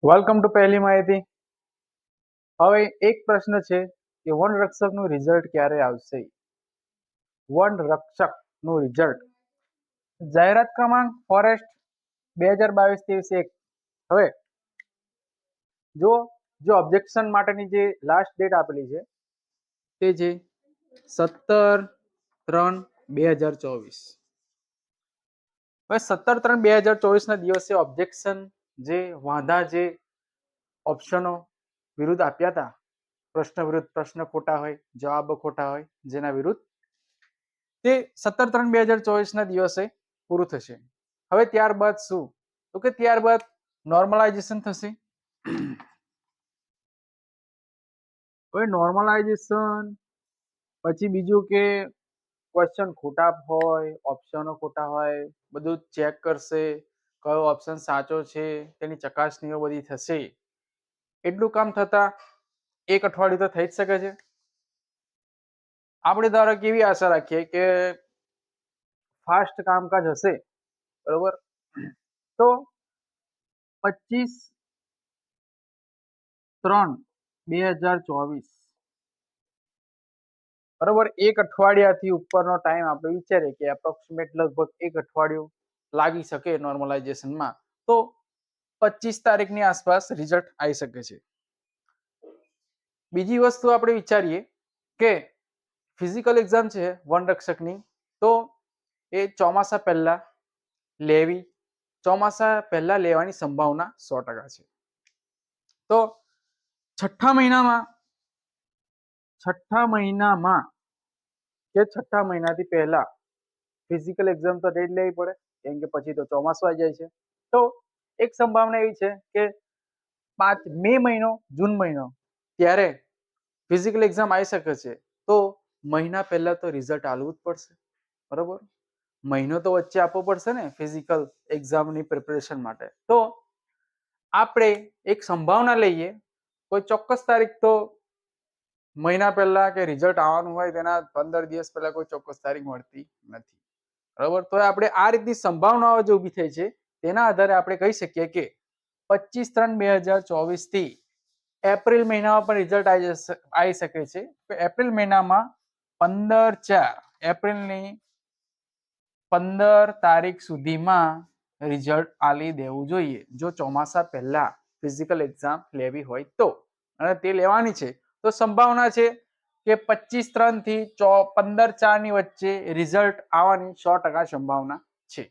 Welcome to પહેલી માહિતી. હવે એક પ્રશ્ન છે કે વન રક્ષકનું રિઝલ્ટ ક્યારે આવશે? વન રક્ષકનું રિઝલ્ટ જાહેરાત ક્રમાંક ફોરેસ્ટ 2022-23-1. હવે જો ઓબ્જેક્શન માટેની જે લાસ્ટ ડેટ આપેલી છે તે છે 17/3/2024. હવે 17/3/2024 ના દિવસે ઓબ્જેક્શન જે વાંધા જે ઓપ્શનો વિરુદ્ધ આપ્યા હતા, પ્રશ્ન વિરુદ્ધ પ્રશ્ન ખોટા હોય, જવાબ ખોટા હોય, જેના વિરુદ્ધ તે 17/3/2024 ના દિવસે પૂરું થશે. હવે ત્યારબાદ શું? તો કે ત્યારબાદ નોર્મલાઇઝેશન થશે. હવે નોર્મલાઇઝેશન પછી બીજું કે ક્વેશ્ચન ખોટા હોય, ઓપ્શનો ખોટા હોય, બધું ચેક કરશે, કયો ઓપ્શન સાચો છે તેની ચકાસણીઓ બધી થશે. એટલું કામ થતા એક અઠવાડિયું તો થઈ જ શકે છે. આપણે ધારો કેવી આશા રાખીએ કે ફાસ્ટ કામકાજ હશે, બરોબર, તો 25/3/2024, બરોબર, એક અઠવાડિયાથી ઉપરનો ટાઈમ આપણે વિચારીએ કે એપ્રોક્સિમેટ લગભગ એક અઠવાડિયું લાગી શકે નોર્મલાઇઝેશનમાં, તો 25 તારીખની આસપાસ રિઝલ્ટ આવી શકે છે. બીજી વસ્તુ આપણે વિચારીએ કે ફિઝિકલ એક્ઝામ છે વન રક્ષકની, તો એ ચોમાસા પહેલા લેવાની સંભાવના 100% છે. તો છઠ્ઠા મહિનાથી પહેલા ફિઝિકલ એક્ઝામ તો ડેટ લેવી પડે, કેમ કે પછી તો ચોમાસું આવી જાય છે. તો એક સંભાવના એવી છે કે 5 મે મહિનો, જૂન મહિનો, ત્યારે ફિઝિકલ એક્ઝામ આવી શકે છે. તો મહિના પહેલા તો રિઝલ્ટ આલવું જ પડશે, બરોબર, મહિનો તો વચ્ચે આપવો પડશે ને ફિઝિકલ એક્ઝામની પ્રિપેરેશન માટે. તો આપણે એક સંભાવના લઈએ, કોઈ ચોક્કસ તારીખ તો મહિના પહેલા કે રિઝલ્ટ આવવાનું હોય તેના 15 દિવસ પહેલા કોઈ ચોક્કસ તારીખ મળતી નથી, બરોબર. તો આપણે આ રીતની સંભાવનાઓ જે ઊભી થઈ છે તેના આધારે આપણે કહી શકીએ કે 25/3/2024 થી એપ્રિલ મહિનામાં પણ રિઝલ્ટ આવી શકે છે. એપ્રિલ મહિનામાં એપ્રિલની 15 તારીખ સુધીમાં રિઝલ્ટ આલી દેવું જોઈએ, જો ચોમાસા પહેલા ફિઝિકલ એક્ઝામ લેવી હોય તો. અને તે લેવાની છે તો સંભાવના છે કે 25/3 થી 15/4 ની વચ્ચે રિઝલ્ટ આવવાની 100% સંભાવના છે.